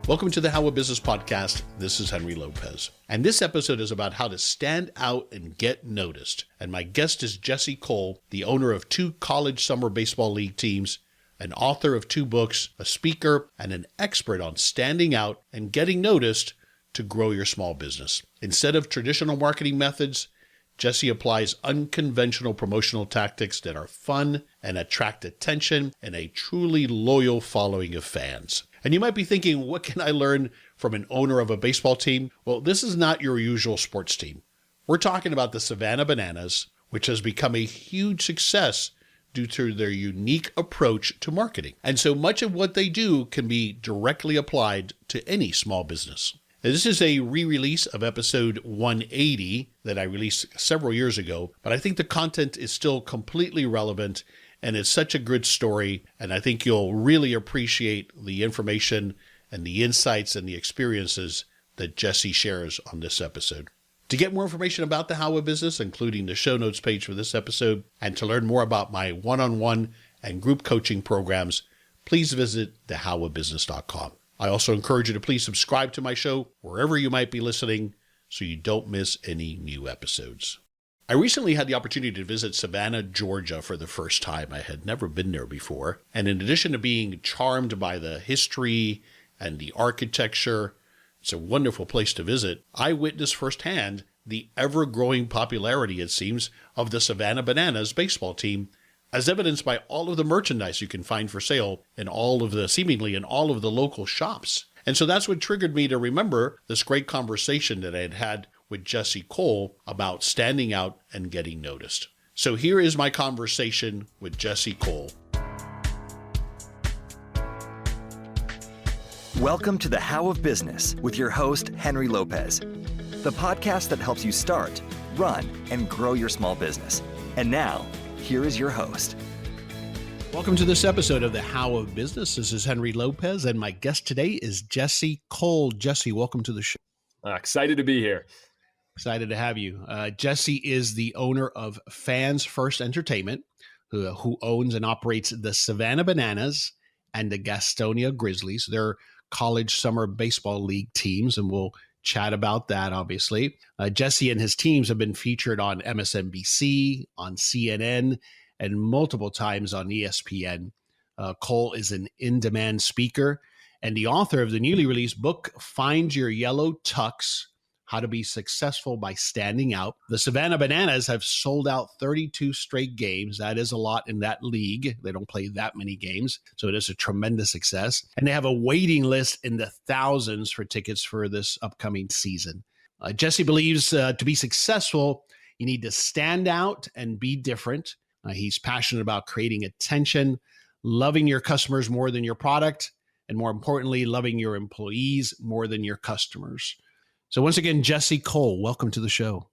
Welcome to the How of Business podcast. This is Henry Lopez. And this episode is about how to stand out and get noticed. And my guest is Jesse Cole, the owner of 2 college summer baseball league teams, an author of 2 books, a speaker, and an expert on standing out and getting noticed to grow your small business. Instead of traditional marketing methods, Jesse applies unconventional promotional tactics that are fun and attract attention and a truly loyal following of fans. And you might be thinking, what can I learn from an owner of a baseball team? Well, this is not your usual sports team. We're talking about the Savannah Bananas, which has become a huge success due to their unique approach to marketing. And so much of what they do can be directly applied to any small business. Now, this is a re-release of episode 180 that I released several years ago, but I think the content is still completely relevant. And it's such a good story, and I think you'll really appreciate the information and the insights and the experiences that Jesse shares on this episode. To get more information about the How of Business, including the show notes page for this episode, and to learn more about my one-on-one and group coaching programs, please visit thehowofbusiness.com. I also encourage you to please subscribe to my show wherever you might be listening so you don't miss any new episodes. I recently had the opportunity to visit Savannah, Georgia for the first time. I had never been there before. And in addition to being charmed by the history and the architecture, it's a wonderful place to visit, I witnessed firsthand the ever-growing popularity, it seems, of the Savannah Bananas baseball team, as evidenced by all of the merchandise you can find for sale in seemingly in all of the local shops. And so that's what triggered me to remember this great conversation that I had had with Jesse Cole about standing out and getting noticed. So here is my conversation with Jesse Cole. Welcome to the How of Business with your host, Henry Lopez, the podcast that helps you start, run, and grow your small business. And now, here is your host. Welcome to this episode of the How of Business. This is Henry Lopez, and my guest today is Jesse Cole. Jesse, welcome to the show. Excited to be here. Excited to have you. Jesse is the owner of Fans First Entertainment, who owns and operates the Savannah Bananas and the Gastonia Grizzlies. They're college summer baseball league teams, and we'll chat about that, obviously. Jesse and his teams have been featured on MSNBC, on CNN, and multiple times on ESPN. Cole is an in-demand speaker and the author of the newly released book, Find Your Yellow Tux, How to Be Successful by Standing Out. The Savannah Bananas have sold out 32 straight games. That is a lot in that league. They don't play that many games, so it is a tremendous success. And they have a waiting list in the thousands for tickets for this upcoming season. Jesse believes to be successful, you need to stand out and be different. He's passionate about creating attention, loving your customers more than your product, and more importantly, loving your employees more than your customers. So once again, Jesse Cole, welcome to the show.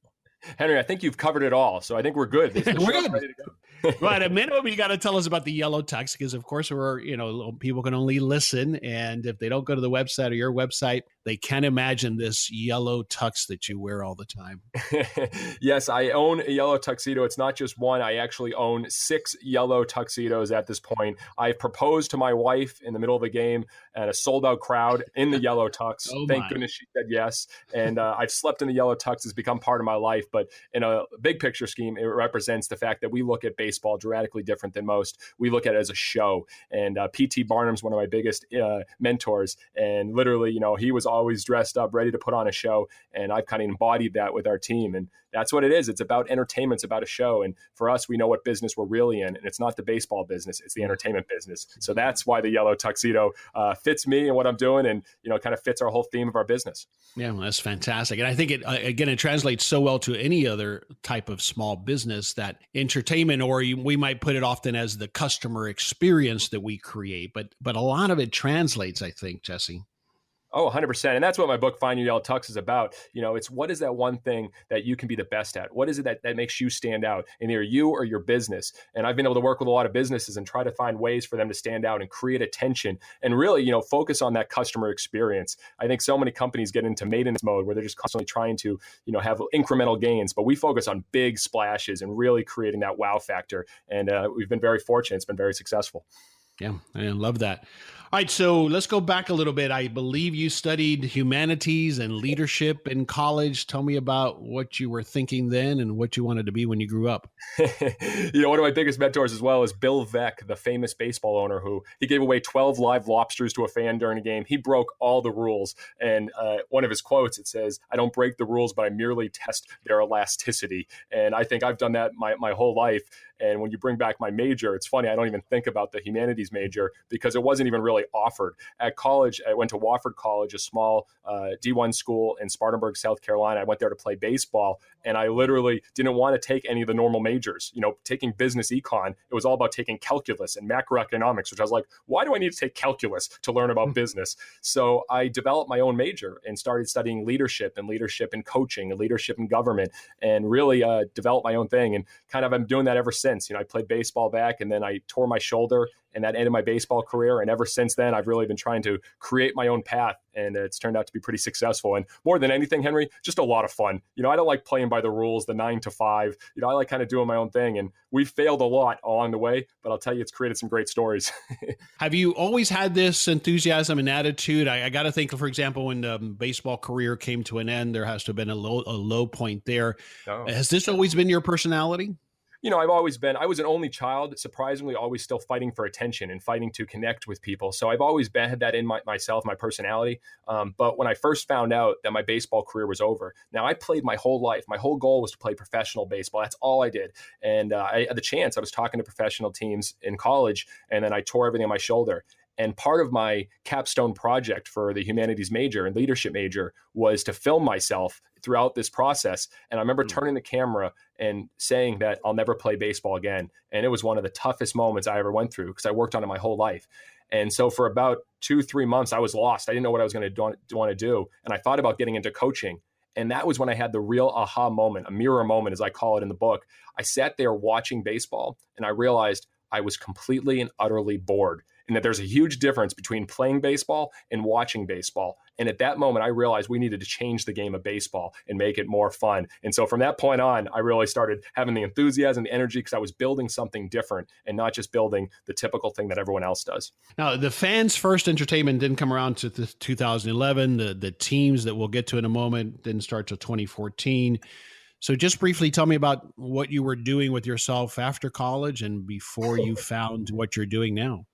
Henry, I think you've covered it all, so I think we're good. We're good. Ready to go. Well, at a minimum, you got to tell us about the yellow tux, because of course people can only listen, and if they don't go to the website or your website, they can't imagine this yellow tux that you wear all the time. Yes, I own a yellow tuxedo. It's not just one. I actually own 6 yellow tuxedos at this point. I've proposed to my wife in the middle of the game at a sold-out crowd in the yellow tux. Thank goodness she said yes. And I've slept in the yellow tux. It's become part of my life. But in a big picture scheme, it represents the fact that we look at baseball dramatically different than most. We look at it as a show. And P.T. Barnum's one of my biggest mentors. And literally, he was always dressed up, ready to put on a show. And I've kind of embodied that with our team. And that's what it is. It's about entertainment. It's about a show. And for us, we know what business we're really in. And it's not the baseball business. It's the entertainment business. So that's why the yellow tuxedo fits me and what I'm doing, and, kind of fits our whole theme of our business. Yeah, well, that's fantastic. And I think it translates so well to any other type of small business, that entertainment, or we might put it often as the customer experience that we create. But a lot of it translates, I think, Jesse. Oh, 100%. And that's what my book, Find Your Yellow Tux, is about. It's what is that one thing that you can be the best at? What is it that makes you stand out in either you or your business? And I've been able to work with a lot of businesses and try to find ways for them to stand out and create attention and really, focus on that customer experience. I think so many companies get into maintenance mode where they're just constantly trying to, have incremental gains, but we focus on big splashes and really creating that wow factor. And we've been very fortunate. It's been very successful. Yeah, I love that. All right, so let's go back a little bit. I believe you studied humanities and leadership in college. Tell me about what you were thinking then and what you wanted to be when you grew up. One of my biggest mentors as well is Bill Veeck, the famous baseball owner who he gave away 12 live lobsters to a fan during a game. He broke all the rules. And one of his quotes, it says, "I don't break the rules, but I merely test their elasticity." And I think I've done that my whole life. And when you bring back my major, it's funny, I don't even think about the humanities major because it wasn't even really offered. At college, I went to Wofford College, a small D1 school in Spartanburg, South Carolina. I went there to play baseball, and I literally didn't want to take any of the normal majors. Taking business econ, it was all about taking calculus and macroeconomics, which I was like, why do I need to take calculus to learn about business? So I developed my own major and started studying leadership and coaching and leadership in government, and really developed my own thing. And kind of I'm doing that ever since. I played baseball back, and then I tore my shoulder, and that ended my baseball career. And ever since then, I've really been trying to create my own path, and it's turned out to be pretty successful. And more than anything, Henry, just a lot of fun. I don't like playing by the rules, the 9 to 5. I like kind of doing my own thing, and we've failed a lot along the way, but I'll tell you, it's created some great stories. Have you always had this enthusiasm and attitude? I got to think, for example, when the baseball career came to an end, there has to have been a low point there. Oh. Has this always been your personality? I was an only child, surprisingly, always still fighting for attention and fighting to connect with people. So I've always had that in myself, my personality. But when I first found out that my baseball career was over, now I played my whole life. My whole goal was to play professional baseball. That's all I did. And I had the chance. I was talking to professional teams in college, and then I tore everything on my shoulder. And part of my capstone project for the humanities major and leadership major was to film myself throughout this process. And I remember turning the camera and saying that I'll never play baseball again. And it was one of the toughest moments I ever went through because I worked on it my whole life. And so for about 2-3 months, I was lost. I didn't know what I was going to want to do. And I thought about getting into coaching. And that was when I had the real aha moment, a mirror moment, as I call it in the book. I sat there watching baseball, and I realized I was completely and utterly bored, and that there's a huge difference between playing baseball and watching baseball. And at that moment, I realized we needed to change the game of baseball and make it more fun. And so from that point on, I really started having the enthusiasm, the energy, because I was building something different and not just building the typical thing that everyone else does. Now, the fans' first entertainment didn't come around to 2011. The teams that we'll get to in a moment didn't start till 2014. So just briefly tell me about what you were doing with yourself after college and before you found what you're doing now.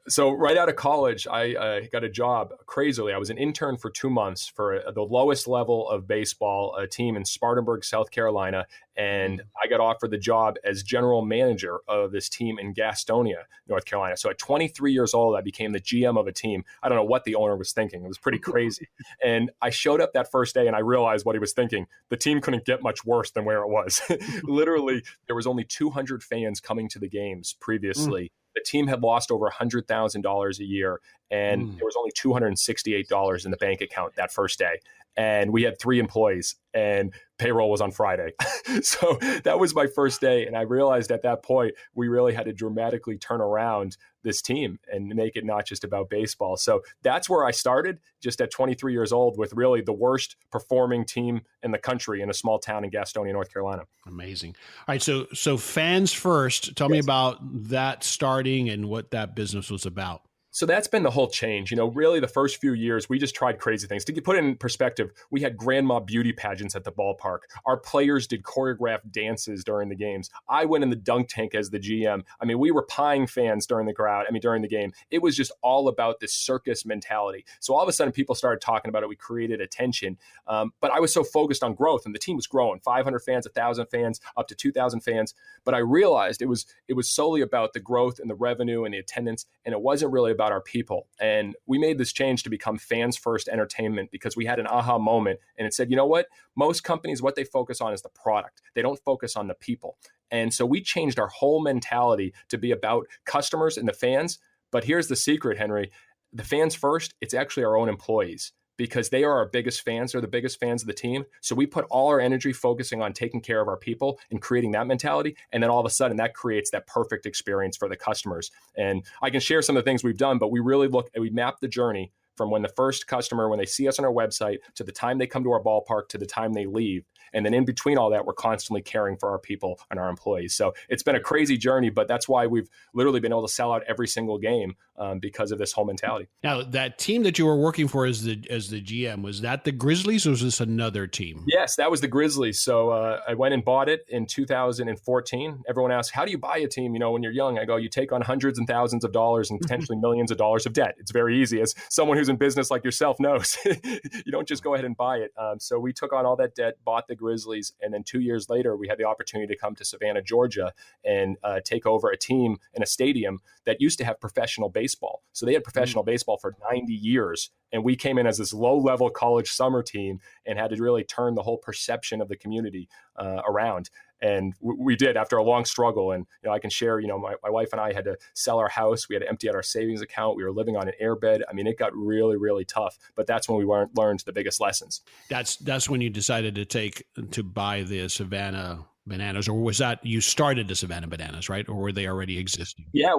So right out of college, I got a job. Crazily, I was an intern for 2 months for the lowest level of baseball, a team in Spartanburg, South Carolina. And I got offered the job as general manager of this team in Gastonia, North Carolina. So at 23 years old, I became the GM of a team. I don't know what the owner was thinking. It was pretty crazy. And I showed up that first day and I realized what he was thinking. The team couldn't get much worse than where it was. Literally, there was only 200 fans coming to the games previously. The team had lost over $100,000 a year, and there was only $268 in the bank account that first day. And we had 3 employees, and payroll was on Friday. So that was my first day. And I realized at that point, we really had to dramatically turn around this team and make it not just about baseball. So that's where I started, just at 23 years old, with really the worst performing team in the country in a small town in Gastonia, North Carolina. Amazing. All right. So fans first, tell me about that starting and what that business was about. So that's been the whole change. Really the first few years, we just tried crazy things. To put it in perspective, we had grandma beauty pageants at the ballpark. Our players did choreographed dances during the games. I went in the dunk tank as the GM. We were pieing fans during the game. It was just all about this circus mentality. So all of a sudden people started talking about it. We created attention. But I was so focused on growth, and the team was growing, 500 fans, 1,000 fans, up to 2,000 fans. But I realized it was solely about the growth and the revenue and the attendance, and it wasn't really about our people. And we made this change to become fans first entertainment because we had an aha moment, and it said, you know what? Most companies, what they focus on is the product. They don't focus on the people. And so we changed our whole mentality to be about customers and the fans. But here's the secret, Henry. The fans first, it's actually our own employees, because they are our biggest fans. They're the biggest fans of the team. So we put all our energy focusing on taking care of our people and creating that mentality. And then all of a sudden that creates that perfect experience for the customers. And I can share some of the things we've done, but we really we map the journey from when the first customer, when they see us on our website, to the time they come to our ballpark, to the time they leave. And then in between all that, we're constantly caring for our people and our employees. So it's been a crazy journey, but that's why we've literally been able to sell out every single game because of this whole mentality. Now, that team that you were working for as the GM, was that the Grizzlies or was this another team? Yes, that was the Grizzlies. So I went and bought it in 2014. Everyone asks, how do you buy a team, when you're young? I go, you take on hundreds and thousands of dollars and potentially millions of dollars of debt. It's very easy. As someone who's in business like yourself knows, you don't just go ahead and buy it. So we took on all that debt, bought the Grizzlies, and then 2 years later, we had the opportunity to come to Savannah, Georgia, and take over a team in a stadium that used to have professional baseball. So they had professional baseball for 90 years. And we came in as this low-level college summer team and had to really turn the whole perception of the community around. And we did after a long struggle. And I can share, my wife and I had to sell our house. We had to empty out our savings account. We were living on an airbed. I mean, it got really, really tough. But that's when we learned the biggest lessons. That's when you decided to buy the Savannah Bananas, or was that you started the Savannah Bananas, right? Or were they already existing? Yeah,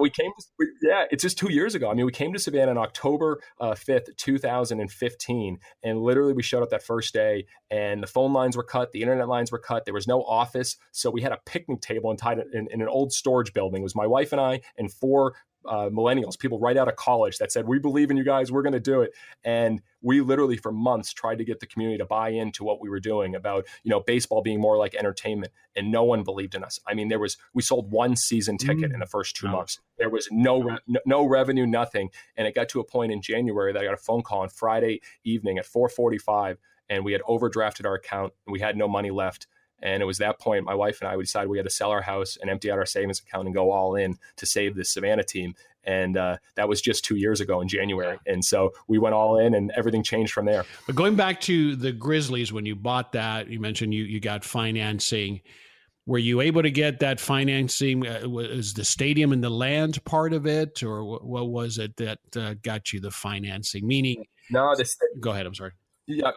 it's just 2 years ago. I mean, we came to Savannah on October 5th, 2015, and literally we showed up that first day, and the phone lines were cut, the internet lines were cut, there was no office, so we had a picnic table in an old storage building. It was my wife and I and four millennials, people right out of college that said, we believe in you guys, we're going to do it. And we literally for months tried to get the community to buy into what we were doing about, baseball being more like entertainment, and no one believed in us. I mean, we sold one season ticket in the first 2 months. There was no revenue, nothing. And it got to a point in January that I got a phone call on Friday evening at 4:45, and we had overdrafted our account and we had no money left. And it was that point, my wife and I, we decided we had to sell our house and empty out our savings account and go all in to save this Savannah team. And that was just 2 years ago in January. And so we went all in and everything changed from there. But going back to the Grizzlies, when you bought that, you mentioned you got financing. Were you able to get that financing? Was the stadium and the land part of it? Or what was it that got you the financing? Meaning, no, go ahead. I'm sorry. Yeah.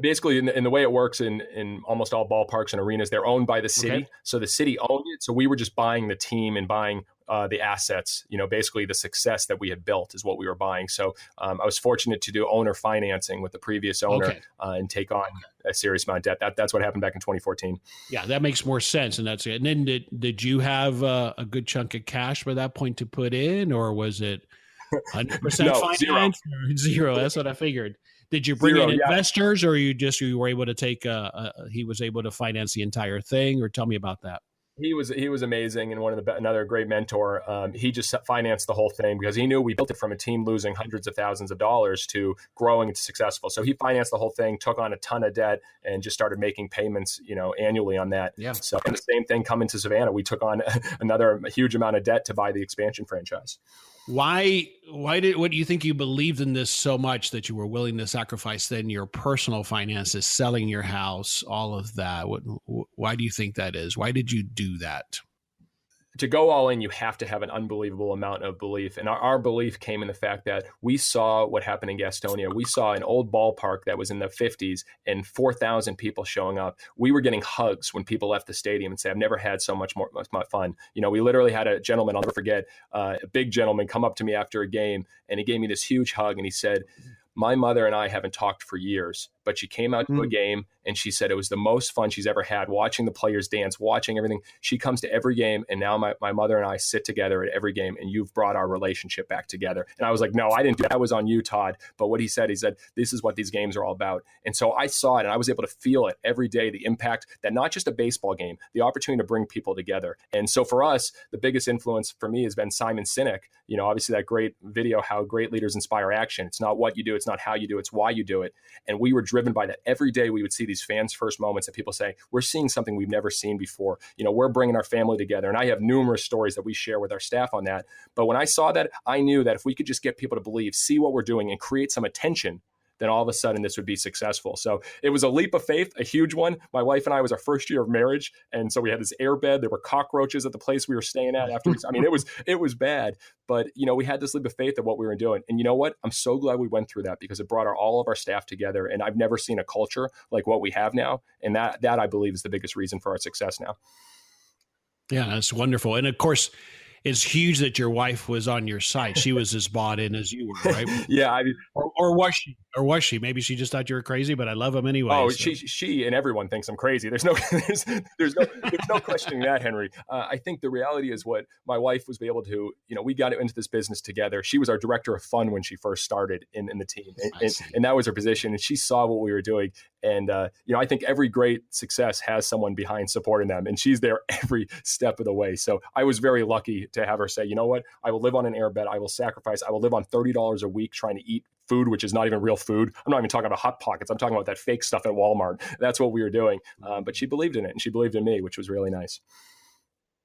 Basically, in the way it works in almost all ballparks and arenas, they're owned by the city. Okay. So the city owned it. So we were just buying the team and buying the assets. Basically the success that we had built is what we were buying. So I was fortunate to do owner financing with the previous owner and take on a serious amount of debt. That's what happened back in 2014. Yeah, that makes more sense. And that's it. And then did you have a good chunk of cash by that point to put in, or was it 100% no, finance? Zero. That's what I figured. Did you bring in investors, or you were able to take? He was able to finance the entire thing, or tell me about that. He was amazing, and another great mentor. He just financed the whole thing because he knew we built it from a team losing hundreds of thousands of dollars to growing and successful. So he financed the whole thing, took on a ton of debt, and just started making payments, annually on that. Yeah. So and the same thing coming to Savannah, we took on another huge amount of debt to buy the expansion franchise. What do you think you believed in this so much that you were willing to sacrifice then your personal finances, selling your house, all of that? Why do you think that is? Why did you do that? To go all in, you have to have an unbelievable amount of belief. And our belief came in the fact that we saw what happened in Gastonia. We saw an old ballpark that was in the 50s and 4,000 people showing up. We were getting hugs when people left the stadium and say, I've never had so much fun. We literally had a gentleman, I'll never forget, a big gentleman come up to me after a game, and he gave me this huge hug, and he said, my mother and I haven't talked for years, but she came out to a game and she said it was the most fun she's ever had, watching the players dance, watching everything. She comes to every game, and now my mother and I sit together at every game, and you've brought our relationship back together. And I was like, no, I didn't do that. That was on you, Todd. But what he said, this is what these games are all about. And so I saw it, and I was able to feel it every day, the impact that not just a baseball game, the opportunity to bring people together. And so for us, the biggest influence for me has been Simon Sinek. Obviously that great video, How Great Leaders Inspire Action. It's not what you do, it's not how you do it, it's why you do it. And we were driven by that. Every day we would see these fans' first moments that people say, we're seeing something we've never seen before. We're bringing our family together. And I have numerous stories that we share with our staff on that. But when I saw that, I knew that if we could just get people to believe, see what we're doing, and create some attention, then all of a sudden this would be successful. So it was a leap of faith, a huge one. My wife and I, was our first year of marriage. And so we had this airbed. There were cockroaches at the place we were staying at afterwards. I mean, it was bad, but we had this leap of faith of what we were doing. And you know what? I'm so glad we went through that, because it brought all of our staff together. And I've never seen a culture like what we have now. And that I believe is the biggest reason for our success now. Yeah, that's wonderful. And of course, it's huge that your wife was on your side. She was as bought in as you were, right? Yeah. Or Or was she? Or was she? Maybe she just thought you were crazy, but I love him anyway. Oh, so. she and everyone thinks I'm crazy. There's no there's no questioning that, Henry. I think the reality is what my wife was able to, we got into this business together. She was our director of fun when she first started in the team, and that was her position. And she saw what we were doing. And I think every great success has someone behind supporting them, and she's there every step of the way. So I was very lucky to have her say, you know what, I will live on an airbed. I will sacrifice. I will live on $30 a week trying to eat food, which is not even real food. I'm not even talking about Hot Pockets. I'm talking about that fake stuff at Walmart. That's what we were doing. But she believed in it, and she believed in me, which was really nice.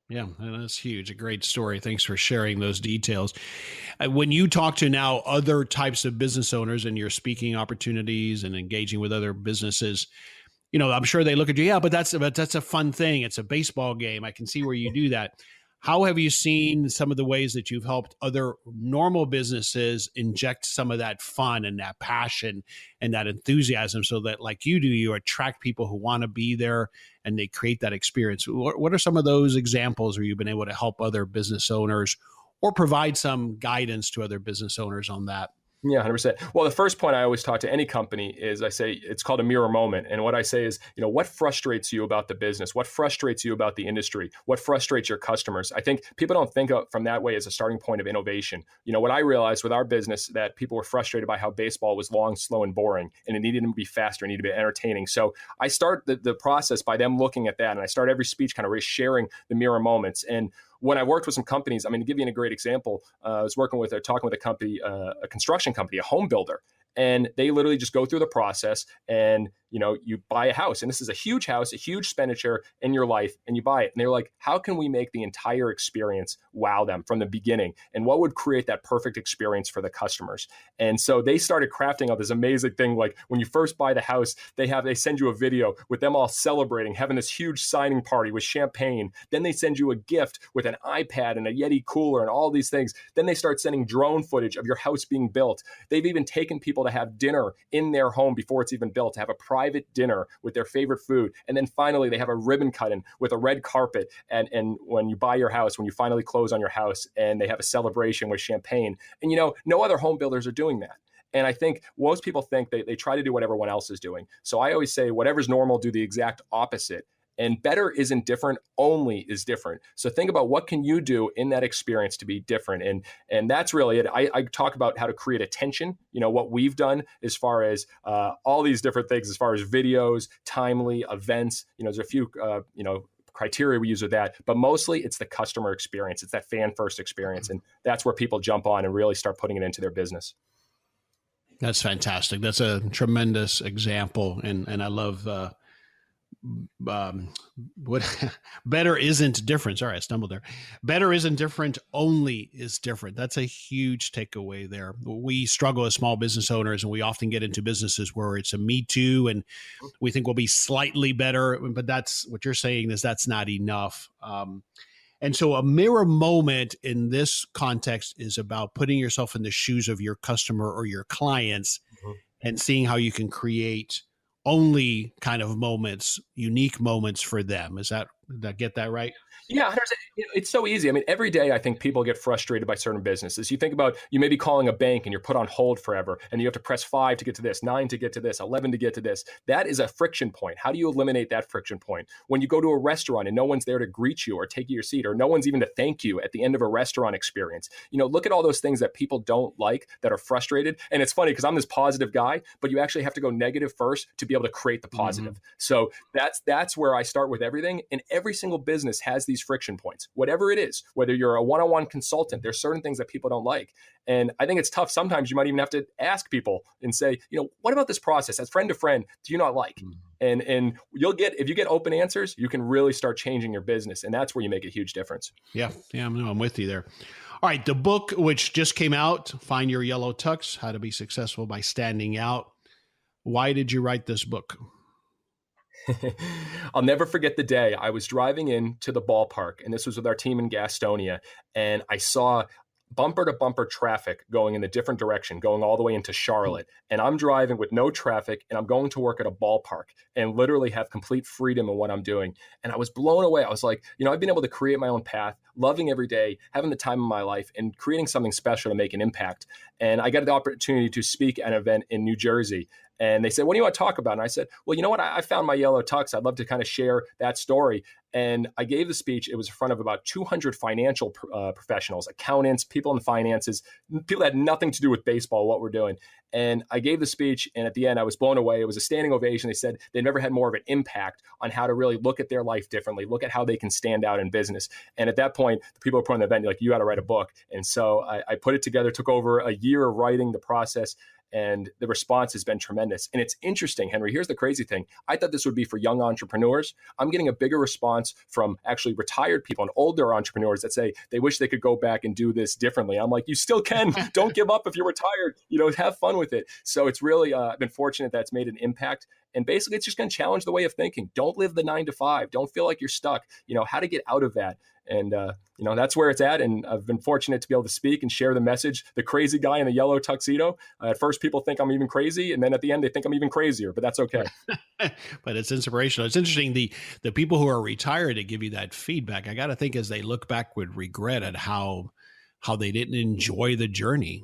Yeah, that's huge. A great story. Thanks for sharing those details. When you talk to now other types of business owners and your speaking opportunities and engaging with other businesses, I'm sure they look at you, yeah, but that's a fun thing. It's a baseball game. I can see where you do that. How have you seen some of the ways that you've helped other normal businesses inject some of that fun and that passion and that enthusiasm so that, like you do, you attract people who want to be there and they create that experience? What are some of those examples where you've been able to help other business owners or provide some guidance to other business owners on that? Yeah, 100%. Well, the first point I always talk to any company is I say it's called a mirror moment. And what I say is, what frustrates you about the business? What frustrates you about the industry? What frustrates your customers? I think people don't think of from that way as a starting point of innovation. What I realized with our business that people were frustrated by how baseball was long, slow, and boring, and it needed to be faster, it needed to be entertaining. So I start the process by them looking at that. And I start every speech kind of sharing the mirror moments. And when I worked with some companies, to give you a great example, I was talking with a company, a construction company, a home builder, and they literally just go through the process and, you buy a house, and this is a huge house, a huge expenditure in your life, and you buy it. And they're like, how can we make the entire experience wow them from the beginning? And what would create that perfect experience for the customers? And so they started crafting out this amazing thing. Like when you first buy the house, they send you a video with them all celebrating, having this huge signing party with champagne. Then they send you a gift with an iPad and a Yeti cooler and all these things. Then they start sending drone footage of your house being built. They've even taken people to have dinner in their home before it's even built, to have a private dinner with their favorite food. And then finally, they have a ribbon cutting with a red carpet. And when you buy your house, when you finally close on your house, and they have a celebration with champagne. And, no other home builders are doing that. And I think most people think they try to do what everyone else is doing. So I always say, whatever's normal, do the exact opposite. And better isn't different, only is different. So think about what can you do in that experience to be different. And that's really it. I talk about how to create attention, what we've done as far as all these different things, as far as videos, timely events, there's a few, criteria we use with that, but mostly it's the customer experience. It's that fan first experience. And that's where people jump on and really start putting it into their business. That's fantastic. That's a tremendous example. And I love, what better isn't different. Sorry, I stumbled there. Better isn't different, only is different. That's a huge takeaway there. We struggle as small business owners, and we often get into businesses where it's a me too, and we think we'll be slightly better, but that's what you're saying is that's not enough. And so a mirror moment in this context is about putting yourself in the shoes of your customer or your clients and seeing how you can create only kind of moments, unique moments for them. Did I get that right? Yeah, 100%. It's so easy. Every day I think people get frustrated by certain businesses. You think about, you may be calling a bank and you're put on hold forever, and you have to press 5 to get to this, 9 to get to this, 11 to get to this. That is a friction point. How do you eliminate that friction point? When you go to a restaurant and no one's there to greet you or take you your seat, or no one's even to thank you at the end of a restaurant experience. Look at all those things that people don't like, that are frustrated. And it's funny because I'm this positive guy, but you actually have to go negative first to be able to create the positive. Mm-hmm. So that's where I start with everything. And every single business has these friction points, whatever it is, whether you're a one-on-one consultant, there's certain things that people don't like. And I think it's tough. Sometimes you might even have to ask people and say, what about this process as friend to friend, do you not like? Mm-hmm. And if you get open answers, you can really start changing your business. And that's where you make a huge difference. Yeah. I'm with you there. All right. The book, which just came out, Find Your Yellow Tux, How to Be Successful by Standing Out. Why did you write this book? I'll never forget the day I was driving into the ballpark, and this was with our team in Gastonia, and I saw bumper to bumper traffic going in a different direction, going all the way into Charlotte. And I'm driving with no traffic and I'm going to work at a ballpark and literally have complete freedom in what I'm doing. And I was blown away. I was like, I've been able to create my own path, loving every day, having the time of my life and creating something special to make an impact. And I got the opportunity to speak at an event in New Jersey. And they said, what do you want to talk about? And I said, well, you know what? I found my yellow tux. I'd love to kind of share that story. And I gave the speech. It was in front of about 200 financial professionals, accountants, people in the finances, people that had nothing to do with baseball, what we're doing. And I gave the speech. And at the end, I was blown away. It was a standing ovation. They said they never had more of an impact on how to really look at their life differently, look at how they can stand out in business. And at that point, the people who put on the event, like, you got to write a book. And so I put it together, took over a year of writing the process. And the response has been tremendous. And it's interesting, Henry, here's the crazy thing. I thought this would be for young entrepreneurs. I'm getting a bigger response from actually retired people and older entrepreneurs that say they wish they could go back and do this differently. I'm like, you still can. Don't give up if you're retired. Have fun with it. So it's really, I've been fortunate that it's made an impact. And basically, it's just going to challenge the way of thinking. Don't live the 9 to 5. Don't feel like you're stuck. How to get out of that. And, that's where it's at. And I've been fortunate to be able to speak and share the message. The crazy guy in the yellow tuxedo. At first, people think I'm even crazy. And then at the end, they think I'm even crazier. But that's okay. But it's inspirational. It's interesting. The people who are retired to give you that feedback, I got to think as they look back with regret at how they didn't enjoy the journey.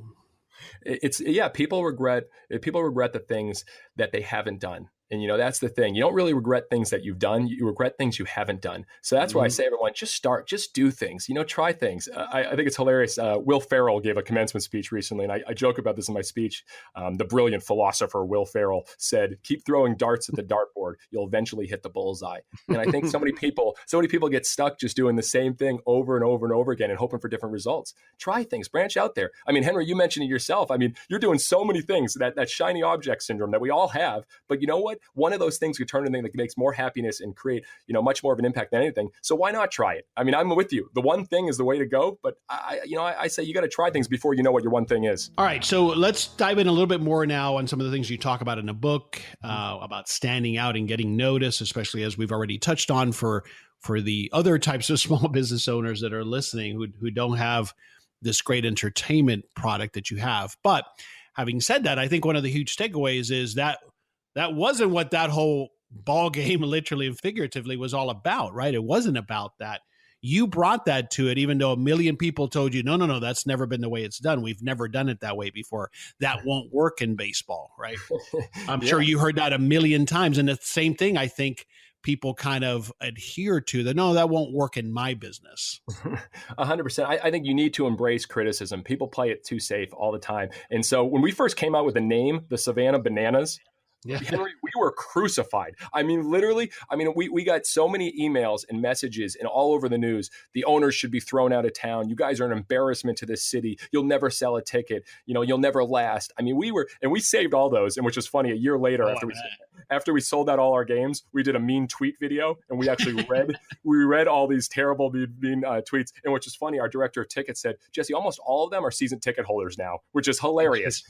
People regret the things that they haven't done. And, that's the thing. You don't really regret things that you've done. You regret things you haven't done. So that's why I say, everyone, just start, just do things, try things. I think it's hilarious. Will Ferrell gave a commencement speech recently, and I joke about this in my speech. The brilliant philosopher, Will Ferrell, said, keep throwing darts at the dartboard. You'll eventually hit the bullseye. And I think so many people get stuck just doing the same thing over and over and over again and hoping for different results. Try things, branch out there. I mean, Henry, you mentioned it yourself. I mean, you're doing so many things, that shiny object syndrome that we all have. But you know what? One of those things could turn into something that makes more happiness and create, much more of an impact than anything. So why not try it? I mean, I'm with you. The one thing is the way to go, but I say you got to try things before you know what your one thing is. All right. So let's dive in a little bit more now on some of the things you talk about in the book, about standing out and getting noticed, especially as we've already touched on for the other types of small business owners that are listening who don't have this great entertainment product that you have. But having said that, I think one of the huge takeaways is that wasn't what that whole ball game, literally and figuratively, was all about, right? It wasn't about that. You brought that to it, even though a million people told you, no, that's never been the way it's done. We've never done it that way before. That won't work in baseball, right? I'm sure you heard that a million times. And the same thing, I think people kind of adhere to no, that won't work in my business. 100%. I think you need to embrace criticism. People play it too safe all the time. And so when we first came out with the name, the Savannah Bananas, Henry, we were crucified. I mean, literally, we got so many emails and messages and all over the news. The owners should be thrown out of town. You guys are an embarrassment to this city. You'll never sell a ticket. You'll never last. I mean, we saved all those. And which is funny, a year later, after we sold out all our games, we did a mean tweet video and we actually read all these terrible mean tweets. And which is funny, our director of tickets said, Jesse, almost all of them are season ticket holders now, which is hilarious.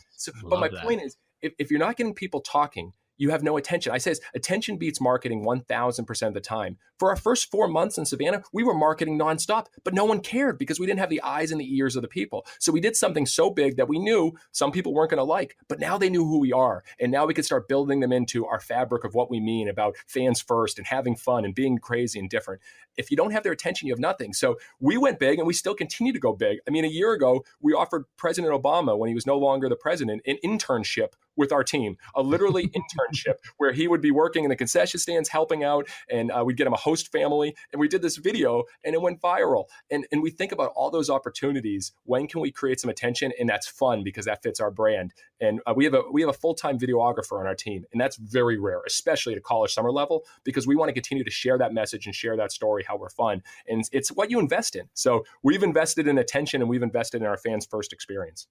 But my point is, if you're not getting people talking, you have no attention. I say attention beats marketing 1,000% of the time. For our first 4 months in Savannah, we were marketing nonstop, but no one cared because we didn't have the eyes and the ears of the people. So we did something so big that we knew some people weren't going to like, but now they knew who we are. And now we could start building them into our fabric of what we mean about fans first and having fun and being crazy and different. If you don't have their attention, you have nothing. So we went big and we still continue to go big. I mean, a year ago, we offered President Obama, when he was no longer the president, an internship with our team, a literally internship where he would be working in the concession stands, helping out, and we'd get him a host family. And we did this video and it went viral. And we think about all those opportunities. When can we create some attention? And that's fun because that fits our brand. And we have a full-time videographer on our team. And that's very rare, especially at a college summer level, because we want to continue to share that message and share that story, how we're fun. And it's what you invest in. So we've invested in attention and we've invested in our fans first experience.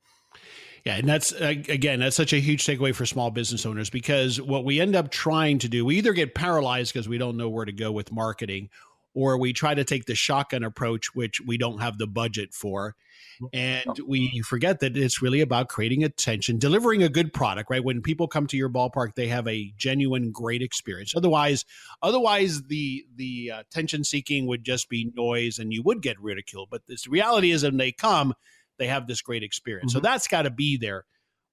Yeah. And that's, again, that's such a huge takeaway for small business owners, because what we end up trying to do, we either get paralyzed because we don't know where to go with marketing, or we try to take the shotgun approach, which we don't have the budget for. And we forget that it's really about creating attention, delivering a good product, right? When people come to your ballpark, they have a genuine, great experience. Otherwise the attention seeking would just be noise and you would get ridiculed. But this reality is when they come, they have this great experience. So that's got to be there.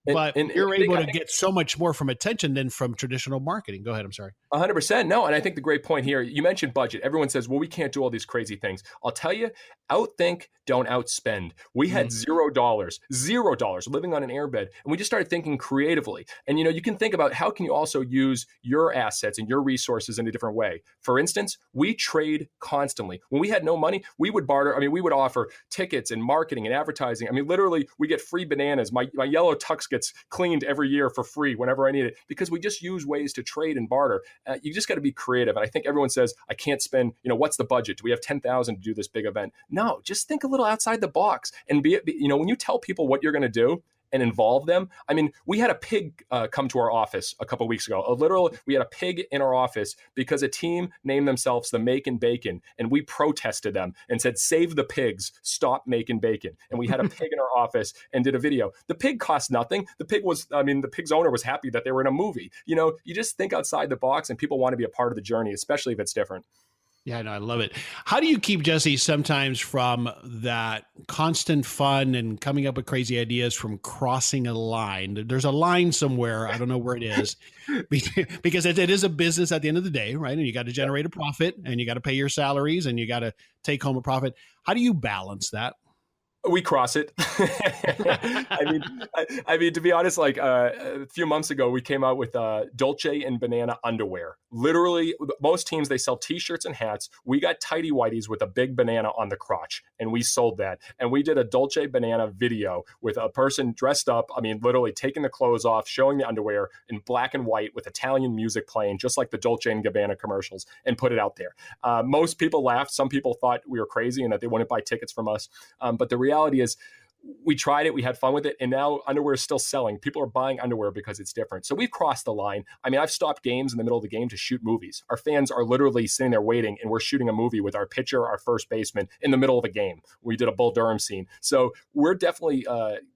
But And you're able to get so much more from attention than from traditional marketing. Go ahead. I'm sorry. 100%. No. And I think the great point here, you mentioned budget. Everyone says, well, we can't do all these crazy things. I'll tell you, outthink, don't outspend. We had $0 living on an airbed. And we just started thinking creatively. And, you can think about how can you also use your assets and your resources in a different way. For instance, we trade constantly. When we had no money, we would barter. I mean, we would offer tickets and marketing and advertising. I mean, literally, we get free bananas. My yellow tux gets cleaned every year for free whenever I need it, because we just use ways to trade and barter. You just got to be creative. And I think everyone says, I can't spend, what's the budget? Do we have 10,000 to do this big event? No, just think a little outside the box and when you tell people what you're going to do and involve them. I mean, we had a pig come to our office a couple of weeks ago. We had a pig in our office because a team named themselves the Makin' Bacon, and we protested them and said, save the pigs, stop making bacon. And we had a pig in our office and did a video. The pig cost nothing. The pig's owner was happy that they were in a movie. You just think outside the box, and people want to be a part of the journey, especially if it's different. Yeah, no, I love it. How do you keep, Jesse, sometimes from that constant fun and coming up with crazy ideas from crossing a line? There's a line somewhere. I don't know where it is because it is a business at the end of the day, right? And you got to generate a profit and you got to pay your salaries and you got to take home a profit. How do you balance that? We cross it. I mean, to be honest, like a few months ago, we came out with Dolce and Banana underwear. Literally, most teams, they sell T-shirts and hats. We got tighty whities with a big banana on the crotch, and we sold that. And we did a Dolce Banana video with a person dressed up. I mean, literally taking the clothes off, showing the underwear in black and white with Italian music playing, just like the Dolce and Gabbana commercials, and put it out there. Most people laughed. Some people thought we were crazy and that they wouldn't buy tickets from us. But the reality is, we tried it, we had fun with it, and now underwear is still selling. People are buying underwear because it's different. So we've crossed the line. I mean, I've stopped games in the middle of the game to shoot movies. Our fans are literally sitting there waiting, and we're shooting a movie with our pitcher, our first baseman, in the middle of a game. We did a Bull Durham scene. So we're definitely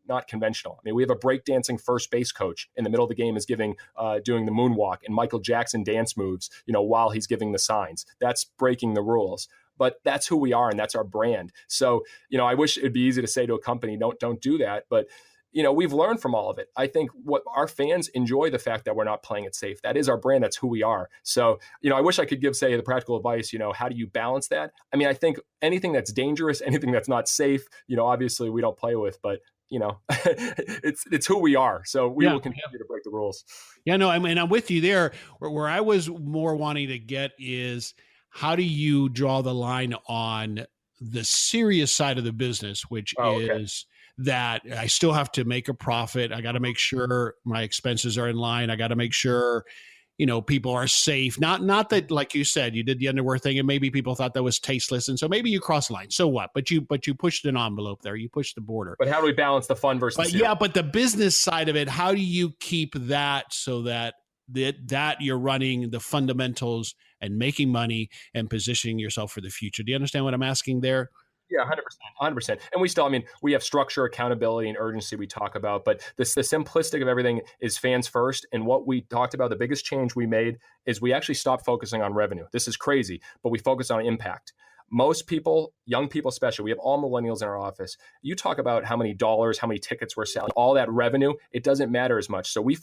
not conventional. I mean, we have a breakdancing first base coach in the middle of the game is doing the moonwalk and Michael Jackson dance moves, while he's giving the signs. That's breaking the rules. But that's who we are, and that's our brand. So, I wish it'd be easy to say to a company, don't do that. But, we've learned from all of it. I think what our fans enjoy the fact that we're not playing it safe. That is our brand. That's who we are. So, I wish I could give, say, the practical advice, how do you balance that? I mean, I think anything that's dangerous, anything that's not safe, obviously we don't play with, but it's who we are. So we will continue to break the rules. Yeah, no, I'm with you there. Where I was more wanting to get is, how do you draw the line on the serious side of the business, which is that I still have to make a profit. I got to make sure my expenses are in line. I got to make sure, people are safe. Not that, like you said, you did the underwear thing and maybe people thought that was tasteless. And so maybe you cross the line. So what? But you pushed an envelope there. You pushed the border. But how do we balance the fun versus but the business side of it, how do you keep that so that you're running the fundamentals and making money and positioning yourself for the future? Do you understand what I'm asking there? Yeah, 100%. And we have structure, accountability, and urgency we talk about, but the simplistic of everything is fans first. And what we talked about, the biggest change we made is we actually stopped focusing on revenue. This is crazy, but we focus on impact. Most people, young people especially, we have all millennials in our office. You talk about how many dollars, how many tickets we're selling, all that revenue, it doesn't matter as much. So we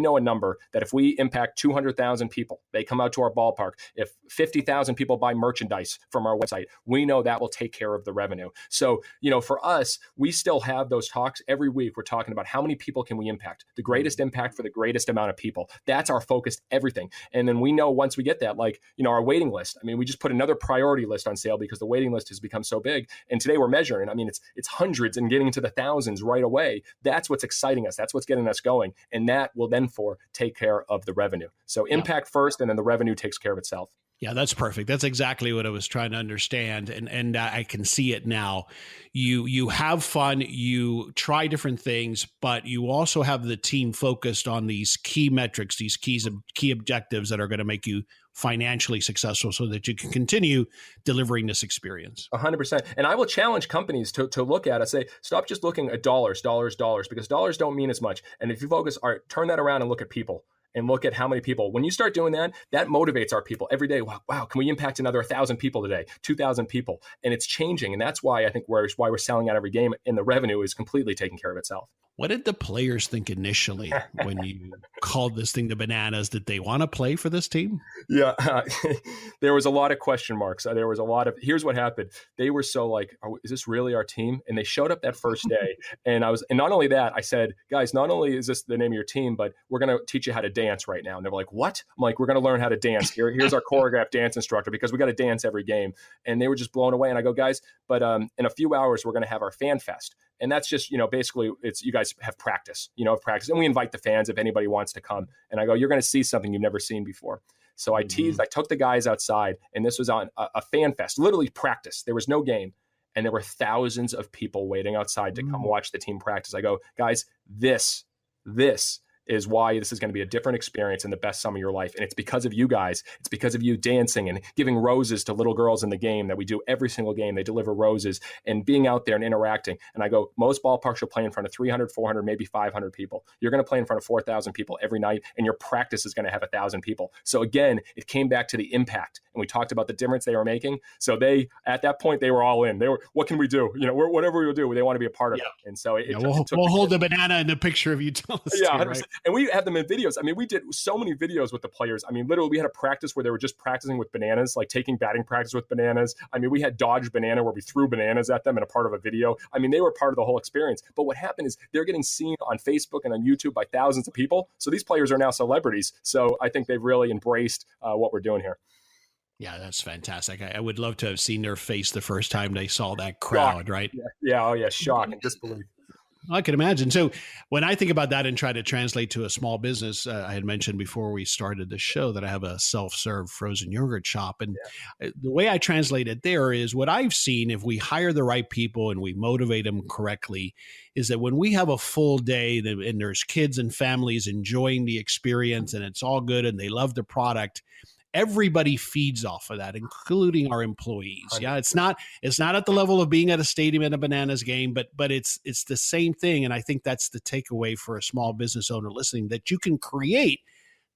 know a number that if we impact 200,000 people, they come out to our ballpark. If 50,000 people buy merchandise from our website, we know that will take care of the revenue. So, for us, we still have those talks every week. We're talking about how many people can we impact, the greatest impact for the greatest amount of people. That's our focused everything. And then we know once we get that, our waiting list. I mean, we just put another priority list on sale because the waiting list has become so big. And today we're measuring. I mean, it's hundreds and getting into the thousands right away. That's what's exciting us. That's what's getting us going. And that will then take care of the revenue. So impact first, and then the revenue takes care of itself. Yeah, that's perfect. That's exactly what I was trying to understand. And I can see it now. You have fun, you try different things, but you also have the team focused on these key metrics, these key objectives that are going to make you financially successful so that you can continue delivering this experience. 100%. And I will challenge companies to look at it, say, stop just looking at dollars, because dollars don't mean as much. And if you focus, turn that around and look at people. and look at how many people, when you start doing that, that motivates our people every day. Wow, can we impact another 1,000 people today, 2,000 people? And it's changing. And that's why I think why we're selling out every game, and the revenue is completely taking care of itself. What did the players think initially when you called this thing the Bananas? Did they want to play for this team? Yeah, there was a lot of question marks. There was a lot of, here's what happened. They were so like, is this really our team? And they showed up that first day. And not only that, I said, guys, not only is this the name of your team, but we're going to teach you how to dance right now. And they were like, what? I'm like, we're going to learn how to dance. Here's our choreographed dance instructor, because we got to dance every game. And they were just blown away. And I go, guys, but in a few hours, we're going to have our fan fest. And that's just, basically it's, you guys have practice, practice. And we invite the fans if anybody wants to come. And I go, you're going to see something you've never seen before. So I teased, I took the guys outside, and this was on a fan fest, literally practice. There was no game. And there were thousands of people waiting outside to come watch the team practice. I go, guys, this is why this is going to be a different experience and the best summer of your life. And it's because of you guys. It's because of you dancing and giving roses to little girls in the game that we do every single game. They deliver roses and being out there and interacting. And I go, most ballparks will play in front of 300, 400, maybe 500 people. You're going to play in front of 4,000 people every night, and your practice is going to have 1,000 people. So again, it came back to the impact. And we talked about the difference they were making. So at that point, they were all in. They were, what can we do? Whatever we will do, they want to be a part of it. And so we'll hold the banana in the picture of you telling us. Yeah, 100%. Right? And we have them in videos. I mean, we did so many videos with the players. I mean, literally, we had a practice where they were just practicing with bananas, like taking batting practice with bananas. I mean, we had Dodge Banana where we threw bananas at them and a part of a video. I mean, they were part of the whole experience. But what happened is they're getting seen on Facebook and on YouTube by thousands of people. So these players are now celebrities. So I think they've really embraced what we're doing here. Yeah, that's fantastic. I would love to have seen their face the first time they saw that crowd, shock. Right? Yeah. Oh, yeah. Shock and disbelief. I can imagine. So when I think about that and try to translate to a small business, I had mentioned before we started the show that I have a self-serve frozen yogurt shop. And the way I translate it there is what I've seen, if we hire the right people and we motivate them correctly, is that when we have a full day and there's kids and families enjoying the experience and it's all good and they love the product, everybody feeds off of that, including our employees. Yeah, it's not at the level of being at a stadium at a Bananas game, but it's the same thing. And I think that's the takeaway for a small business owner listening, that you can create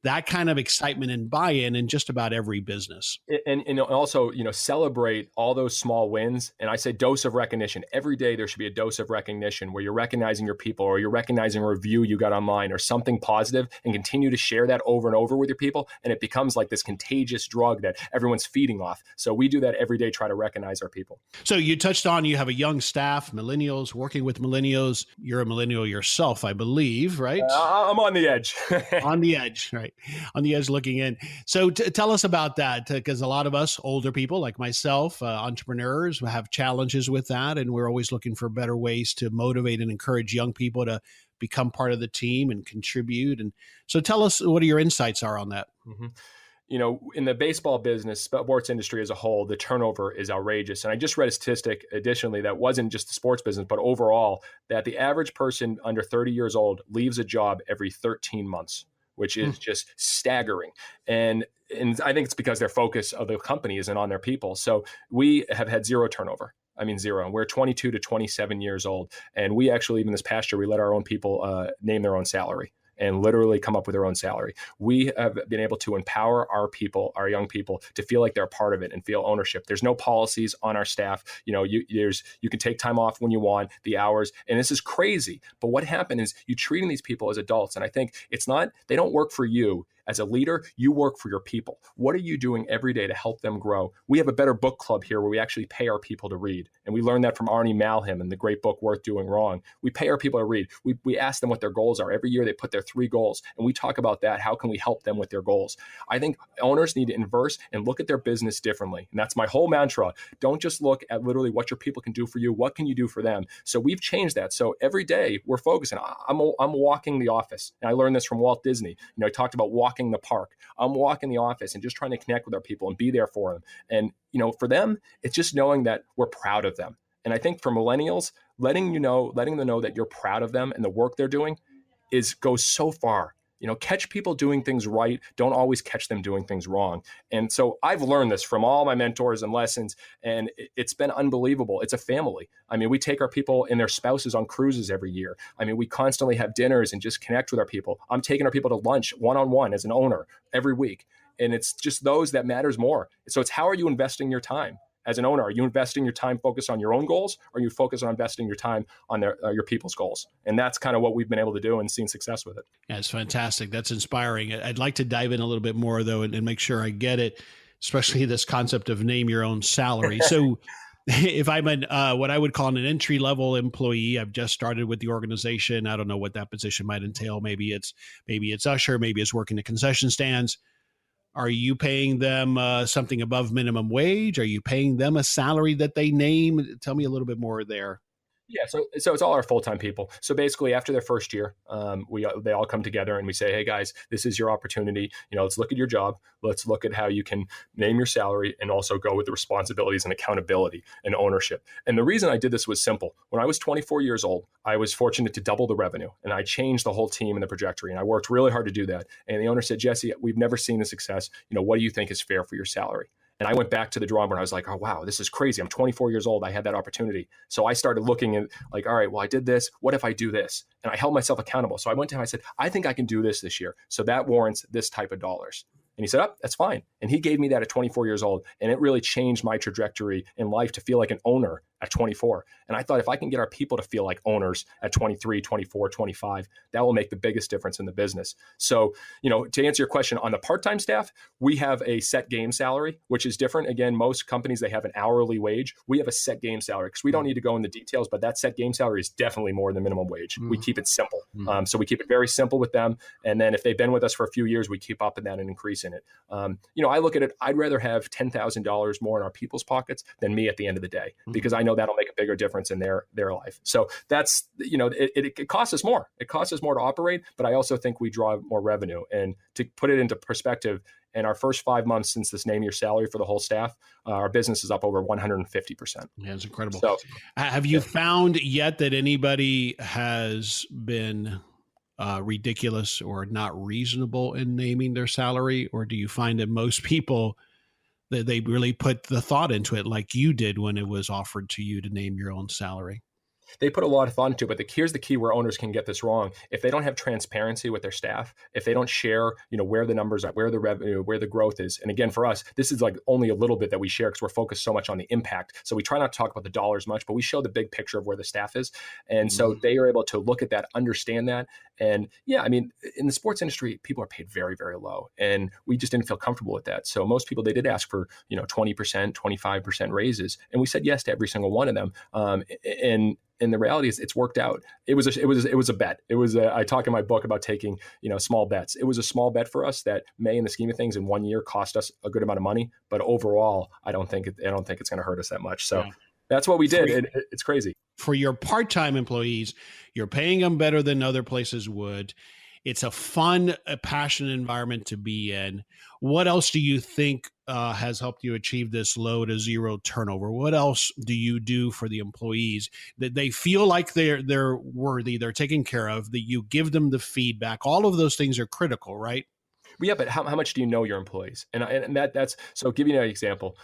that kind of excitement and buy-in in just about every business. And also, celebrate all those small wins. And I say dose of recognition. Every day there should be a dose of recognition where you're recognizing your people, or you're recognizing a review you got online or something positive, and continue to share that over and over with your people. And it becomes like this contagious drug that everyone's feeding off. So we do that every day, try to recognize our people. So you touched on, you have a young staff, millennials, working with millennials. You're a millennial yourself, I believe, right? I'm on the edge. On the edge, right? On the edge looking in. So tell us about that, because a lot of us older people like myself, entrepreneurs, have challenges with that. And we're always looking for better ways to motivate and encourage young people to become part of the team and contribute. And so tell us what your insights are on that. Mm-hmm. In the baseball business, sports industry as a whole, the turnover is outrageous. And I just read a statistic additionally that wasn't just the sports business, but overall, that the average person under 30 years old leaves a job every 13 months. Which is just staggering. And I think it's because their focus of the company isn't on their people. So we have had zero turnover. I mean, zero. And we're 22 to 27 years old. And we actually, even this past year, we let our own people name their own salary and literally come up with their own salary. We have been able to empower our people, our young people, to feel like they're a part of it and feel ownership. There's no policies on our staff. You can take time off when you want, the hours, and this is crazy. But what happened is you treating these people as adults, and I think they don't work for you. As a leader, you work for your people. What are you doing every day to help them grow? We have a better book club here where we actually pay our people to read. And we learned that from Arnie Malham and the great book, Worth Doing Wrong. We pay our people to read. We ask them what their goals are. Every year they put their 3 goals. And we talk about that. How can we help them with their goals? I think owners need to inverse and look at their business differently. And that's my whole mantra. Don't just look at literally what your people can do for you. What can you do for them? So we've changed that. So every day we're focusing. I'm walking the office. And I learned this from Walt Disney. I talked about walking the park. I'm walking the office and just trying to connect with our people and be there for them. And, for them, it's just knowing that we're proud of them. And I think for millennials, letting them know that you're proud of them and the work they're doing goes so far. Catch people doing things right. Don't always catch them doing things wrong. And so I've learned this from all my mentors and lessons, and it's been unbelievable. It's a family. I mean, we take our people and their spouses on cruises every year. I mean, we constantly have dinners and just connect with our people. I'm taking our people to lunch one-on-one as an owner every week. And it's just those that matters more. So it's how are you investing your time? As an owner, are you investing your time focused on your own goals, or are you focused on investing your time on your people's goals? And that's kind of what we've been able to do and seen success with it. Yeah, it's fantastic. That's inspiring. I'd like to dive in a little bit more, though, and make sure I get it, especially this concept of name your own salary. So if I'm what I would call an entry-level employee, I've just started with the organization. I don't know what that position might entail. Maybe it's usher, maybe it's working the concession stands. Are you paying them something above minimum wage? Are you paying them a salary that they name? Tell me a little bit more there. Yeah, so it's all our full-time people. So basically, after their first year, they all come together and we say, "Hey guys, this is your opportunity. Let's look at your job. Let's look at how you can name your salary and also go with the responsibilities and accountability and ownership." And the reason I did this was simple. When I was 24 years old, I was fortunate to double the revenue, and I changed the whole team and the trajectory. And I worked really hard to do that. And the owner said, "Jesse, we've never seen the success. What do you think is fair for your salary?" And I went back to the drawing board and I was like, oh, wow, this is crazy. I'm 24 years old. I had that opportunity. So I started looking at like, all right, well, I did this. What if I do this? And I held myself accountable. So I went to him, I said, I think I can do this year. So that warrants this type of dollars. And he said, oh, that's fine. And he gave me that at 24 years old. And it really changed my trajectory in life to feel like an owner at 24. And I thought if I can get our people to feel like owners at 23, 24, 25, that will make the biggest difference in the business. So, to answer your question, on the part-time staff, we have a set game salary, which is different. Again, most companies, they have an hourly wage. We have a set game salary because we don't need to go in the details, but that set game salary is definitely more than minimum wage. We keep it simple. So we keep it very simple with them. And then if they've been with us for a few years, we keep up in that and increase in it. I look at it, I'd rather have $10,000 more in our people's pockets than me at the end of the day, because I know that'll make a bigger difference in their life. So that's, it costs us more. It costs us more to operate, but I also think we draw more revenue. And to put it into perspective, in our first 5 months since this name your salary for the whole staff, our business is up over 150%. Yeah, it's incredible. So, have you found yet that anybody has been ridiculous or not reasonable in naming their salary? Or do you find that most people, that they really put the thought into it like you did when it was offered to you to name your own salary? They put a lot of thought into it, but here's the key where owners can get this wrong. If they don't have transparency with their staff, if they don't share, where the numbers are, where the revenue, where the growth is. And again, for us, this is like only a little bit that we share because we're focused so much on the impact. So we try not to talk about the dollars much, but we show the big picture of where the staff is. And so they are able to look at that, understand that. And yeah, I mean, in the sports industry, people are paid very, very low. And we just didn't feel comfortable with that. So most people, they did ask for, 20%, 25% raises. And we said yes to every single one of them. And the reality is it's worked out. It was a bet. I talk in my book about taking, small bets. It was a small bet for us that may, in the scheme of things, in 1 year cost us a good amount of money. But overall, I don't think it's going to hurt us that much. So that's what we did. It's crazy. For your part-time employees, you're paying them better than other places would. It's a fun, passionate environment to be in. What else do you think has helped you achieve this low to zero turnover? What else do you do for the employees that they feel like they're worthy, they're taken care of, that you give them the feedback? All of those things are critical, right? Yeah, but how much do you know your employees? And that's so. I'll give you an example.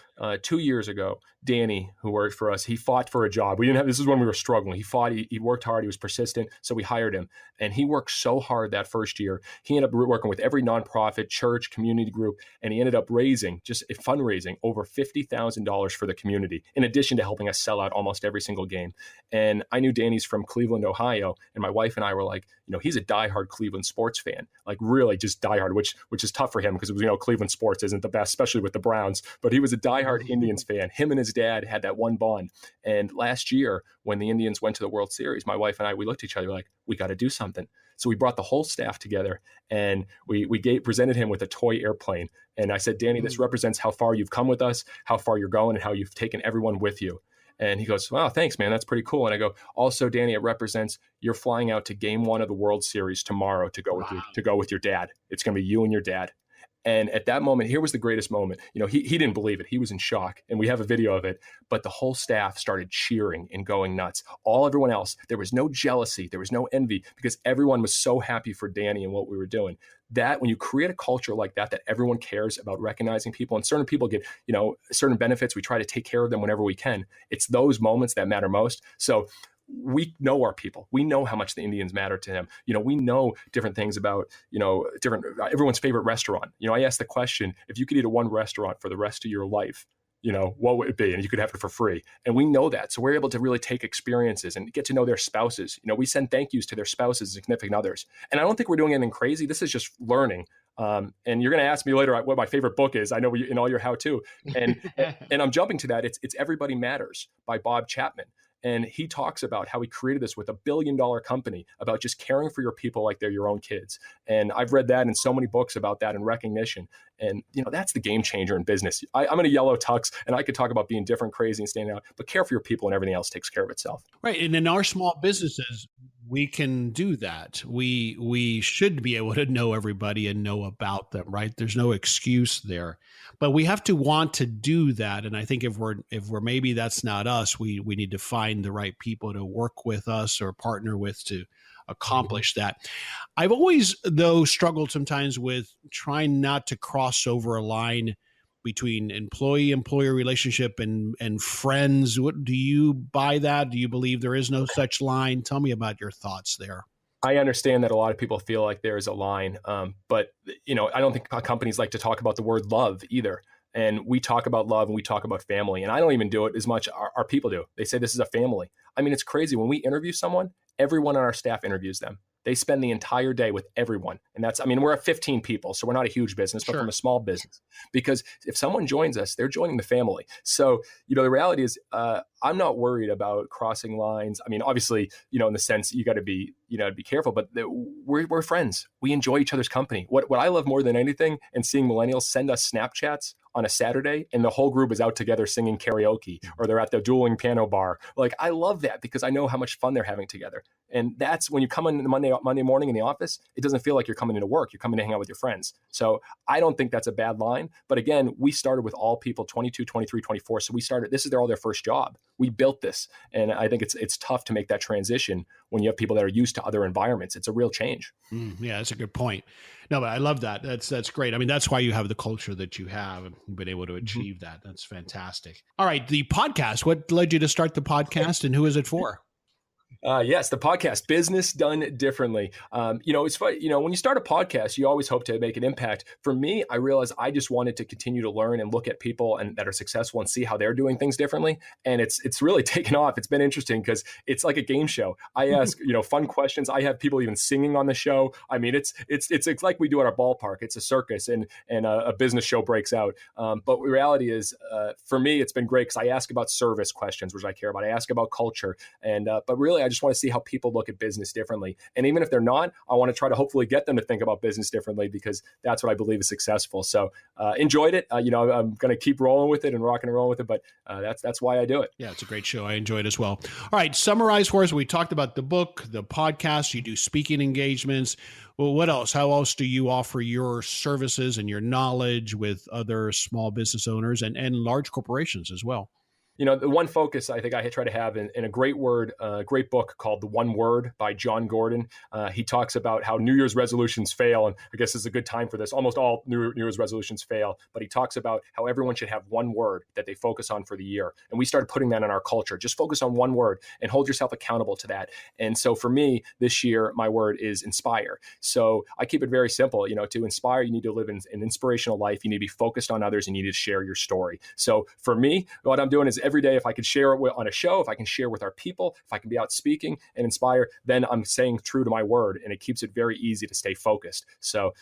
2 years ago, Danny, who worked for us, he fought for a job. This is when we were struggling. He fought. He worked hard. He was persistent. So we hired him, and he worked so hard that first year. He ended up working with every nonprofit, church, community group, and he ended up raising, just fundraising, over $50,000 for the community, in addition to helping us sell out almost every single game. And I knew Danny's from Cleveland, Ohio, and my wife and I were like, he's a diehard Cleveland sports fan, like really just diehard, which is tough for him because Cleveland sports isn't the best, especially with the Browns. But he was a diehard Indians fan. Him and his dad had that one bond. And last year, when the Indians went to the World Series, my wife and I, we looked at each other like, we got to do something. So we brought the whole staff together and we presented him with a toy airplane. And I said, Danny, this represents how far you've come with us, how far you're going, and how you've taken everyone with you. And he goes, wow, thanks, man. That's pretty cool. And I go, also, Danny, it represents you're flying out to game 1 of the World Series tomorrow to go with your dad. It's going to be you and your dad. And at that moment, here was the greatest moment. He didn't believe it. He was in shock, and we have a video of it. But the whole staff started cheering and going nuts. Everyone else, there was no jealousy, there was no envy, because everyone was so happy for Danny and what we were doing. That when you create a culture like that everyone cares about recognizing people, and certain people get, certain benefits, we try to take care of them whenever we can. It's those moments that matter most. So we know our people. We know how much the Indians matter to him. We know different things about, everyone's favorite restaurant. I asked the question, if you could eat at one restaurant for the rest of your life, what would it be? And you could have it for free. And we know that. So we're able to really take experiences and get to know their spouses. We send thank yous to their spouses and significant others. And I don't think we're doing anything crazy. This is just learning. And you're going to ask me later what my favorite book is. I know in all your how-to. And I'm jumping to that. It's Everybody Matters by Bob Chapman. And he talks about how he created this with $1 billion company about just caring for your people like they're your own kids. And I've read that in so many books about that and recognition. And, that's the game changer in business. I'm in a yellow tux, and I could talk about being different, crazy, and standing out, but care for your people and everything else takes care of itself. Right. And in our small businesses, we can do that. We should be able to know everybody and know about them, right? There's no excuse there, but we have to want to do that. And I think if we're maybe that's not us, we need to find the right people to work with us or partner with to accomplish that. I've always, though, struggled sometimes with trying not to cross over a line between employee-employer relationship and friends. What do you buy that? Do you believe there is no such line? Tell me about your thoughts there. I understand that a lot of people feel like there is a line, but I don't think companies like to talk about the word love either. And we talk about love and we talk about family, and I don't even do it as much. Our people do. They say this is a family. I mean, it's crazy. When we interview someone, everyone on our staff interviews them. They spend the entire day with everyone. And we're at 15 people, so we're not a huge business, but from a small business. Because if someone joins us, they're joining the family. So, the reality is I'm not worried about crossing lines. I mean, obviously, in the sense you got to be careful, but we're friends. We enjoy each other's company. What I love more than anything, and seeing millennials send us Snapchats on a Saturday and the whole group is out together singing karaoke, or they're at the dueling piano bar. Like, I love that because I know how much fun they're having together. And that's when you come in Monday morning in the office, it doesn't feel like you're coming into work. You're coming to hang out with your friends. So I don't think that's a bad line. But again, we started with all people 22, 23, 24. So this is all their first job. We built this. And I think it's tough to make that transition when you have people that are used to other environments. It's a real change. Yeah, that's a good point. No, but I love that. That's great. I mean, that's why you have the culture that you have and you've been able to achieve that. That's fantastic. All right. The podcast, what led you to start the podcast and who is it for? Yes, the podcast, Business Done Differently. It's funny, when you start a podcast, you always hope to make an impact. For me, I realized I just wanted to continue to learn and look at people that are successful and see how they're doing things differently. And it's really taken off. It's been interesting because it's like a game show. I ask, fun questions. I have people even singing on the show. I mean, it's like we do at our ballpark. It's a circus and a business show breaks out. But the reality is, for me, it's been great because I ask about service questions, which I care about. I ask about culture. But really, I just want to see how people look at business differently. And even if they're not, I want to try to hopefully get them to think about business differently because that's what I believe is successful. So enjoyed it. I'm going to keep rolling with it and rocking and rolling with it. But that's why I do it. Yeah, it's a great show. I enjoy it as well. All right. Summarize for us. We talked about the book, the podcast. You do speaking engagements. Well, what else? How else do you offer your services and your knowledge with other small business owners and large corporations as well? The one focus I think I try to have in a great book called The One Word by John Gordon. He talks about how New Year's resolutions fail. And I guess this is a good time for this. Almost all New Year's resolutions fail. But he talks about how everyone should have one word that they focus on for the year. And we started putting that in our culture. Just focus on one word and hold yourself accountable to that. And so for me, this year, my word is inspire. So I keep it very simple. To inspire, you need to live an inspirational life. You need to be focused on others and you need to share your story. So for me, what I'm doing is every day, if I could share it on a show, if I can share with our people, if I can be out speaking and inspire, then I'm staying true to my word, and it keeps it very easy to stay focused. So,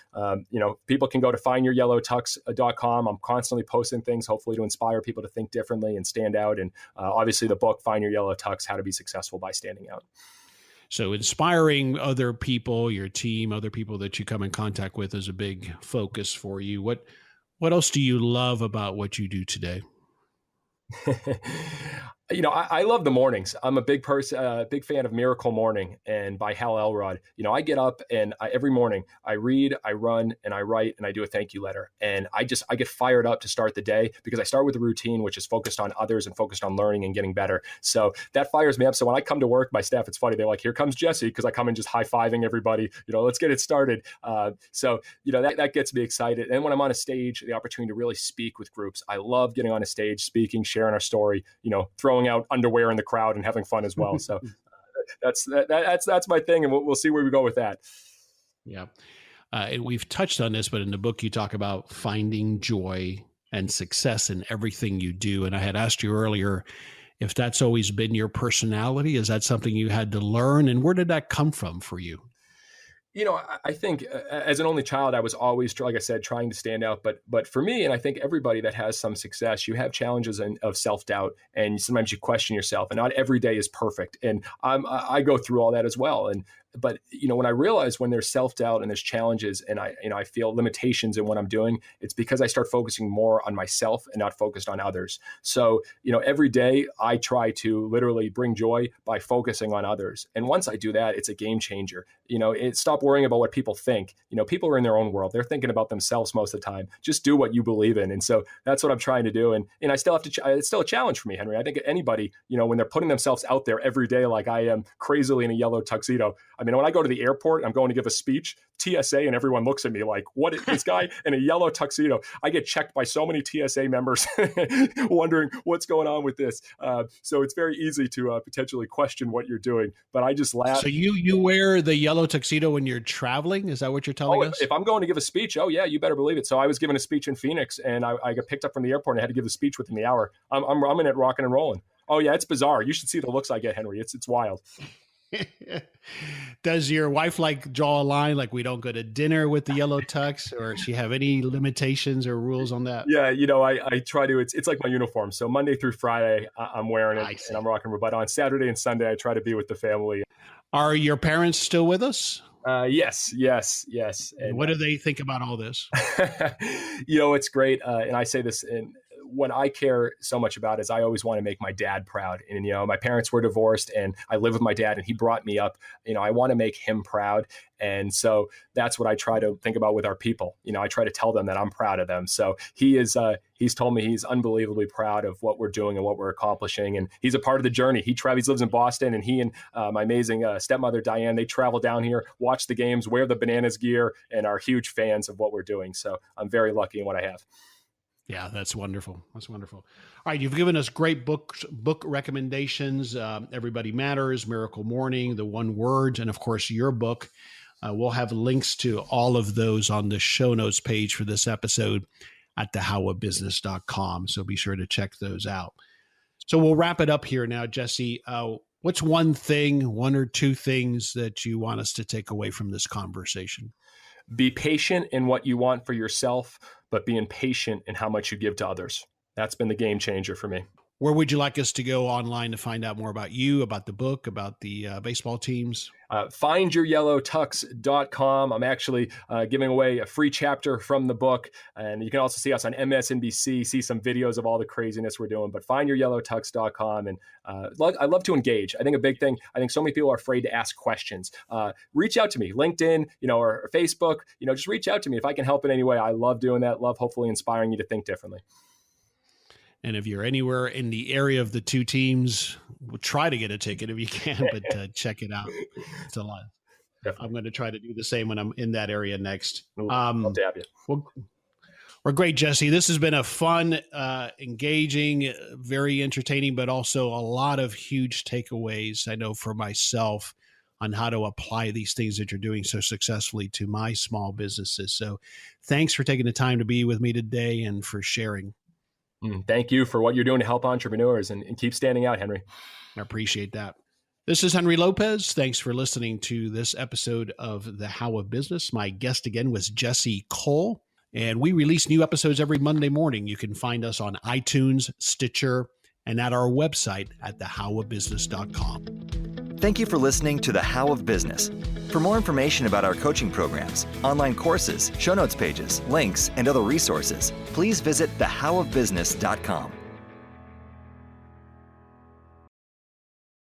people can go to findyourYellowTux.com. I'm constantly posting things, hopefully to inspire people to think differently and stand out. And obviously the book, Find Your Yellow Tux, How to Be Successful by Standing Out. So inspiring other people, your team, other people that you come in contact with is a big focus for you. What else do you love about what you do today? I love the mornings. I'm a big fan of Miracle Morning and by Hal Elrod. I get up and every morning I read, I run, and I write, and I do a thank you letter. And I get fired up to start the day because I start with a routine, which is focused on others and focused on learning and getting better. So that fires me up. So when I come to work, my staff, it's funny. They're like, here comes Jesse, because I come in just high-fiving everybody, let's get it started. That gets me excited. And when I'm on a stage, the opportunity to really speak with groups. I love getting on a stage, speaking, sharing our story, throwing out underwear in the crowd and having fun as well. So that's my thing, and we'll see where we go with that. Yeah. And we've touched on this, but in the book you talk about finding joy and success in everything you do. And I had asked you earlier if that's always been your personality. Is that something you had to learn? And where did that come from for you? I think as an only child, I was always, like I said, trying to stand out. But for me, and I think everybody that has some success, you have challenges of self-doubt, and sometimes you question yourself, and not every day is perfect. And I go through all that as well. But when I realize when there's self-doubt and there's challenges and I feel limitations in what I'm doing, it's because I start focusing more on myself and not focused on others. So, every day I try to literally bring joy by focusing on others. And once I do that, it's a game changer. Stop worrying about what people think. People are in their own world. They're thinking about themselves most of the time. Just do what you believe in. And so that's what I'm trying to do. And I still have to, it's still a challenge for me, Henry. I think anybody, when they're putting themselves out there every day, like I am crazily in a yellow tuxedo. I mean, when I go to the airport, I'm going to give a speech, TSA, and everyone looks at me like, what is this guy in a yellow tuxedo? I get checked by so many TSA members wondering what's going on with this. So it's very easy to potentially question what you're doing, but I just laugh. So you wear the yellow tuxedo when you're traveling? Is that what you're telling us? If I'm going to give a speech, oh yeah, you better believe it. So I was giving a speech in Phoenix, and I got picked up from the airport and I had to give a speech within the hour. I'm in it rocking and rolling. Oh yeah, it's bizarre. You should see the looks I get, Henry. It's wild. Does your wife draw a line like we don't go to dinner with the yellow tux, or does she have any limitations or rules on that? Yeah, I try to. It's like my uniform. So Monday through Friday, I'm wearing it and I'm rocking. But on Saturday and Sunday, I try to be with the family. Are your parents still with us? Yes. And what do they think about all this? It's great. And I say this in what I care so much about is I always want to make my dad proud. And, my parents were divorced and I live with my dad and he brought me up. I want to make him proud. And so that's what I try to think about with our people. I try to tell them that I'm proud of them. So he's told me he's unbelievably proud of what we're doing and what we're accomplishing. And he's a part of the journey. He lives in Boston, and he and my amazing stepmother, Diane, they travel down here, watch the games, wear the Bananas gear, and are huge fans of what we're doing. So I'm very lucky in what I have. Yeah, that's wonderful. That's wonderful. All right, you've given us great book recommendations. Everybody Matters, Miracle Morning, The One Word, and of course your book. We'll have links to all of those on the show notes page for this episode at thehowofbusiness.com. So be sure to check those out. So we'll wrap it up here now, Jesse. What's one or two things that you want us to take away from this conversation? Be patient in what you want for yourself, but be impatient in how much you give to others. That's been the game changer for me. Where would you like us to go online to find out more about you, about the book, about the baseball teams? FindYourYellowTux.com. I'm actually giving away a free chapter from the book. And you can also see us on MSNBC, see some videos of all the craziness we're doing. But FindYourYellowTux.com. And I love to engage. I think a big thing, so many people are afraid to ask questions. Reach out to me, LinkedIn, or Facebook. Just reach out to me if I can help in any way. I love doing that. Love hopefully inspiring you to think differently. And if you're anywhere in the area of the two teams, we'll try to get a ticket if you can, but check it out. It's a lot. Definitely. I'm going to try to do the same when I'm in that area next. Love to have you. Well, great, Jesse. This has been a fun, engaging, very entertaining, but also a lot of huge takeaways, I know, for myself on how to apply these things that you're doing so successfully to my small businesses. So thanks for taking the time to be with me today and for sharing. Thank you for what you're doing to help entrepreneurs and keep standing out, Henry. I appreciate that. This is Henry Lopez. Thanks for listening to this episode of The How of Business. My guest again was Jesse Cole, and we release new episodes every Monday morning. You can find us on iTunes, Stitcher, and at our website at thehowofbusiness.com. Thank you for listening to The How of Business. For more information about our coaching programs, online courses, show notes pages, links, and other resources, please visit thehowofbusiness.com.